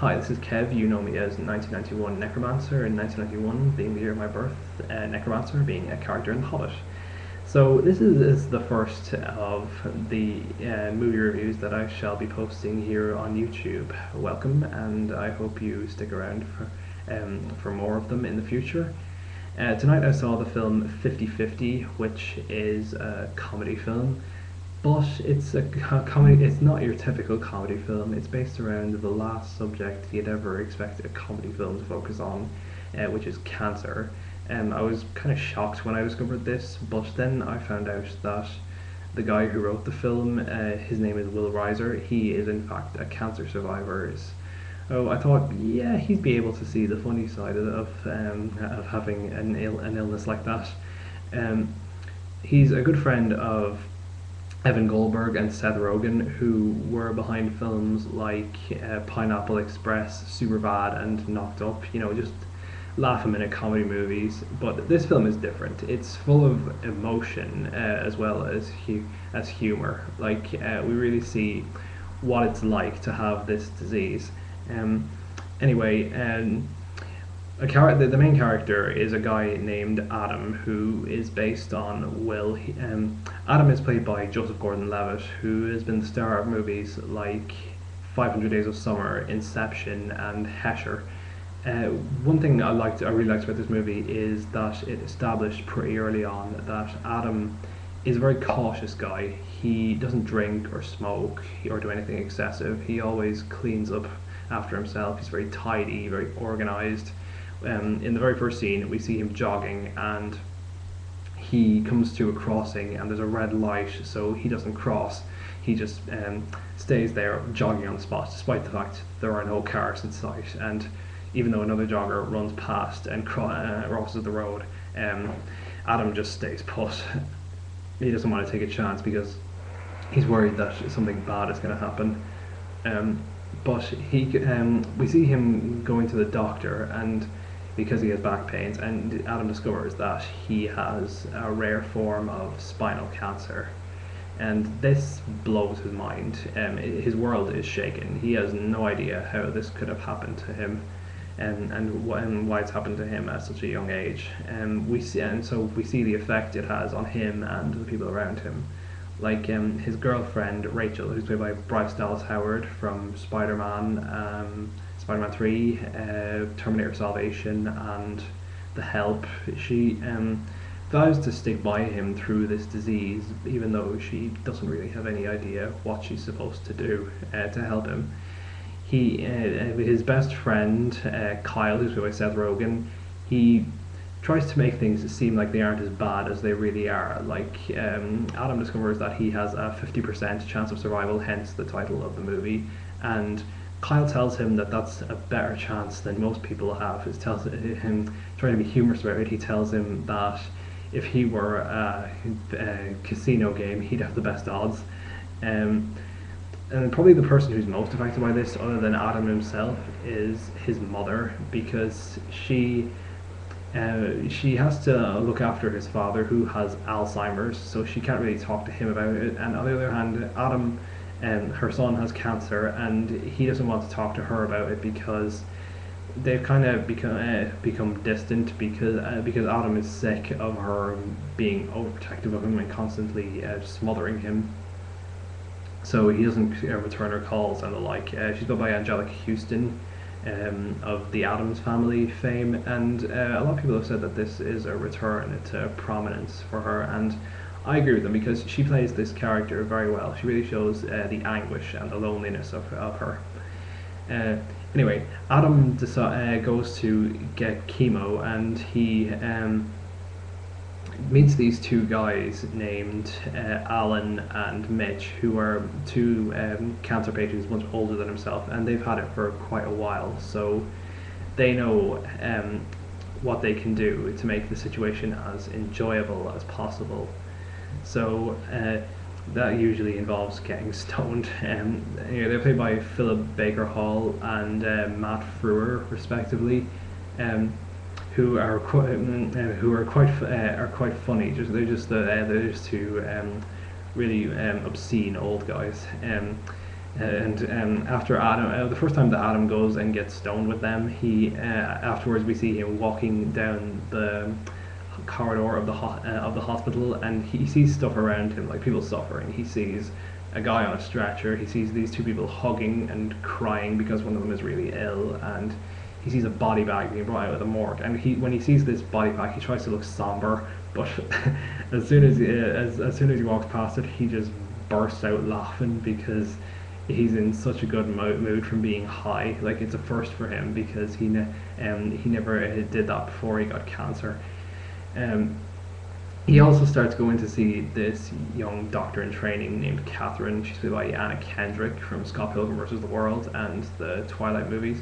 Hi, this is Kev. You know me as 1991 Necromancer, and 1991 being the year of my birth, Necromancer being a character in The Hobbit. So this is the first of the movie reviews that I shall be posting here on YouTube. Welcome, and I hope you stick around for more of them in the future. Tonight I saw the film 50/50, which is a comedy film, but it's a comedy. It's not your typical comedy film. It's based around the last subject you'd ever expect a comedy film to focus on, which is cancer. I was kind of shocked when I discovered this, but then I found out that the guy who wrote the film, his name is Will Reiser. He is in fact a cancer survivor. Oh, I thought, yeah, he'd be able to see the funny side of having an illness like that. Um, he's a good friend of Evan Goldberg and Seth Rogen, who were behind films like Pineapple Express, Superbad, and Knocked Up. You know, just laugh-a-minute comedy movies. But this film is different. It's full of emotion as well as humor. Like we really see what it's like to have this disease. Um, anyway, the main character is a guy named Adam, who is based on Will. Adam is played by Joseph Gordon-Levitt, who has been the star of movies like 500 Days of Summer, Inception, and Hesher. One thing I really liked about this movie is that it established pretty early on that Adam is a very cautious guy. He doesn't drink or smoke or do anything excessive. He always cleans up after himself. He's very tidy, very organized. In the very first scene, we see him jogging, and he comes to a crossing, and there's a red light, so he doesn't cross. He just stays there jogging on the spot, despite the fact there are no cars in sight. And even though another jogger runs past and crosses the road, Adam just stays put. He doesn't want to take a chance because he's worried that something bad is going to happen. But we see him going to the doctor, and because he has back pains, and Adam discovers that he has a rare form of spinal cancer, and this blows his mind. His world is shaken. He has no idea how this could have happened to him, and why it's happened to him at such a young age. So we see the effect it has on him and the people around him. Like his girlfriend Rachel, who's played by Bryce Dallas Howard from Spider-Man, Spider-Man 3, Terminator Salvation, and The Help. She vows to stick by him through this disease, even though she doesn't really have any idea what she's supposed to do to help him. His best friend Kyle, who's played by Seth Rogen, he tries to make things seem like they aren't as bad as they really are. Like Adam discovers that he has a 50% chance of survival, hence the title of the movie, and Kyle tells him that that's a better chance than most people have. It tells him, trying to be humorous about it, he tells him that if he were a casino game, he'd have the best odds. And probably the person who's most affected by this, other than Adam himself, is his mother, because she has to look after his father, who has Alzheimer's, so she can't really talk to him about it. And on the other hand, Adam, her son, has cancer, and he doesn't want to talk to her about it because they've kind of become distant, because Adam is sick of her being overprotective of him and constantly smothering him. So he doesn't return her calls and the like. She's played by Angelica Houston, of the Addams Family fame, and a lot of people have said that this is a return to prominence for her, and I agree with them because she plays this character very well. She really shows the anguish and the loneliness of her. Anyway, Adam goes to get chemo, and he meets these two guys named Alan and Mitch, who are two cancer patients much older than himself, and they've had it for quite a while, so they know what they can do to make the situation as enjoyable as possible. So that usually involves getting stoned. They're played by Philip Baker Hall and Matt Frewer, respectively. Who are quite funny. They're just two really obscene old guys. And after Adam, the first time that Adam goes and gets stoned with them, he afterwards we see him walking down the corridor of the hospital, and he sees stuff around him, like people suffering. He sees a guy on a stretcher. He sees these two people hugging and crying because one of them is really ill, and he sees a body bag being brought out of the morgue. And when he sees this body bag, he tries to look somber, but as soon as he walks past it, he just bursts out laughing because he's in such a good mood from being high. Like, it's a first for him because he never did that before he got cancer. Um, he also starts going to see this young doctor in training named Catherine. She's played by Anna Kendrick from Scott Pilgrim vs. the World and the Twilight movies.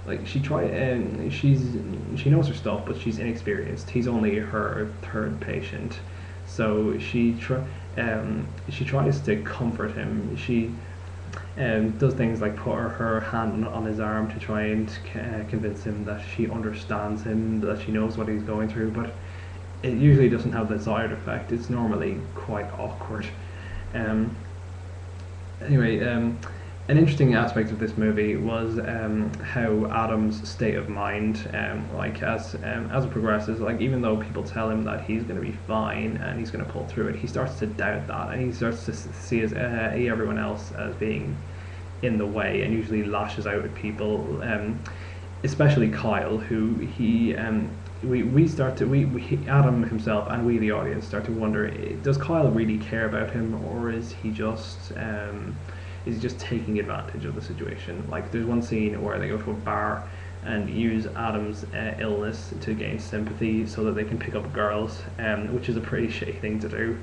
Like, she knows her stuff, but she's inexperienced. He's only her third patient, so she tries to comfort him. She does things like put her hand on his arm to try and convince him that she understands him, that she knows what he's going through, but it usually doesn't have the desired effect. It's normally quite awkward. Um, anyway, an interesting aspect of this movie was how Adam's state of mind, like as it progresses, like even though people tell him that he's going to be fine and he's going to pull through it, he starts to doubt that, and he starts to see everyone else as being in the way, and usually lashes out at people, especially Kyle, who Adam himself and we the audience start to wonder, does Kyle really care about him, or is he just taking advantage of the situation? Like, there's one scene where they go to a bar and use Adam's illness to gain sympathy so that they can pick up girls, which is a pretty shitty thing to do.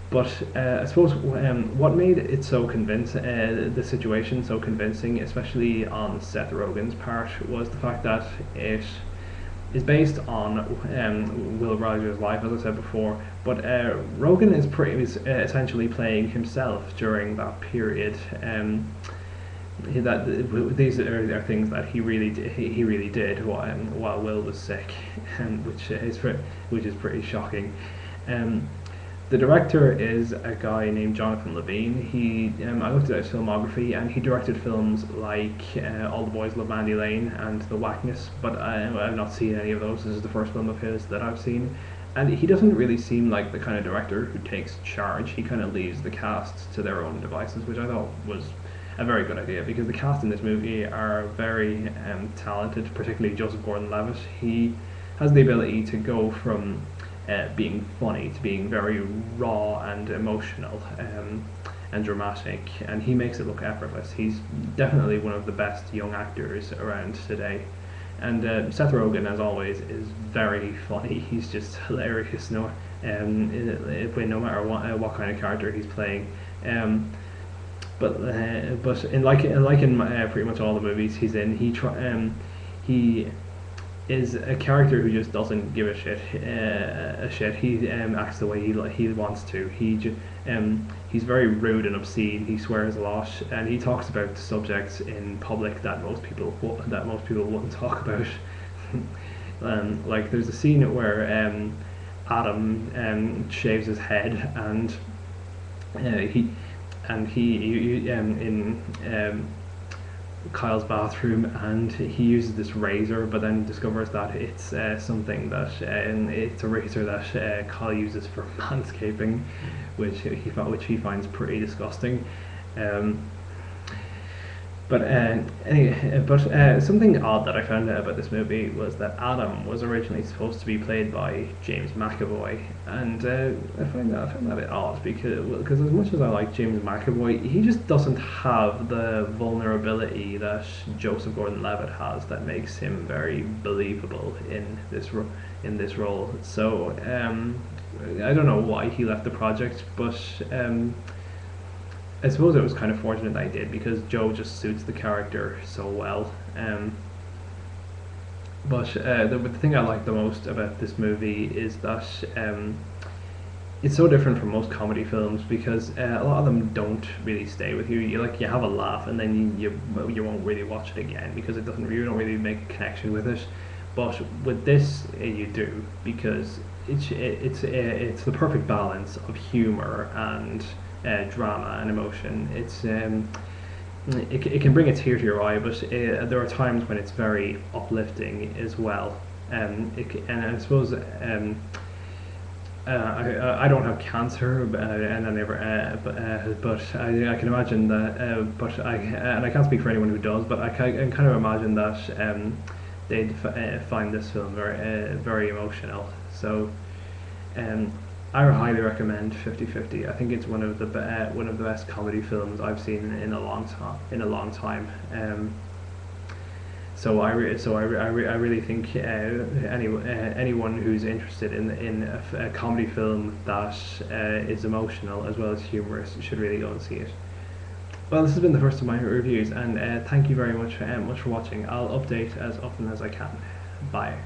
But I suppose what made it so the situation so convincing, especially on Seth Rogen's part, was the fact that it is based on Will Rogers' life, as I said before. But Rogen is essentially playing himself during that period. These are things that he really did while Will was sick, which is pretty shocking. The director is a guy named Jonathan Levine. I looked at his filmography, and he directed films like All the Boys Love Mandy Lane and The Whackness, but I've not seen any of those. This is the first film of his that I've seen. And he doesn't really seem like the kind of director who takes charge. He kind of leaves the cast to their own devices, which I thought was a very good idea, because the cast in this movie are very talented, particularly Joseph Gordon-Levitt. He has the ability to go from being funny to being very raw and emotional and dramatic, and he makes it look effortless. He's definitely one of the best young actors around today. And Seth Rogen, as always, is very funny. He's just hilarious, no matter what kind of character he's playing. But in pretty much all the movies he's in, he is a character who just doesn't give a shit. He acts the way he wants to. He's very rude and obscene. He swears a lot, and he talks about subjects in public that most people wouldn't talk about. Like, there's a scene where Adam shaves his head, and he in Kyle's bathroom, and he uses this razor, but then discovers that it's something that it's a razor that Kyle uses for manscaping, which he finds pretty disgusting. Something odd that I found out about this movie was that Adam was originally supposed to be played by James McAvoy, and I found that a bit odd, because as much as I like James McAvoy, he just doesn't have the vulnerability that Joseph Gordon-Levitt has that makes him very believable in this role. So I don't know why he left the project, but I suppose it was kind of fortunate that I did, because Joe just suits the character so well. But the thing I like the most about this movie is that it's so different from most comedy films, because a lot of them don't really stay with you. You have a laugh, and then you won't really watch it again, because you don't really make a connection with it. But with this, you do, because it's the perfect balance of humor and drama and emotion. It can bring a tear to your eye, but there are times when it's very uplifting as well. And I suppose I don't have cancer, and I never, but I can imagine that. But and I can't speak for anyone who does, but I can kind of imagine that they'd find this film very emotional. So um, I highly recommend 50-50. I think it's one of the best comedy films I've seen in a long time. I really think anyone who's interested in a comedy film that is emotional as well as humorous should really go and see it. Well, this has been the first of my reviews, and thank you very much for watching. I'll update as often as I can. Bye.